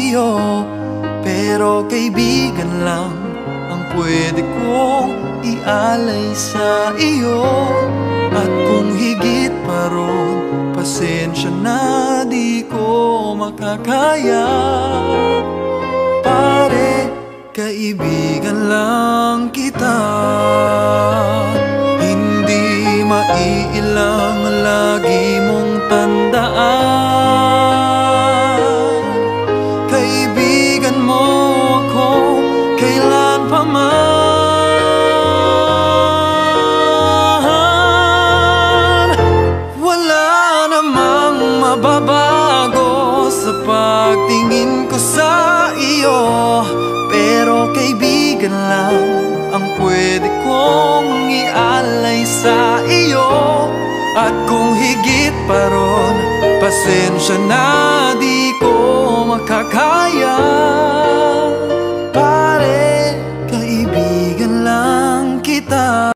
iyo, pero kaibigan lang ang pwede kong ialay sa iyo. At kung higit pa ron, pasensya na di ko makakaya. Pare, kaibigan lang kita, hindi maiilang lagi mong tandaan. Kaibigan mo ako kailan pa man. Wala namang mababago sa pagtingin ko sa iyo, pero kaibigan lang ang pwede kong ialay sa iyo. At kung higit pa ron, pasensya na di ko makakaya.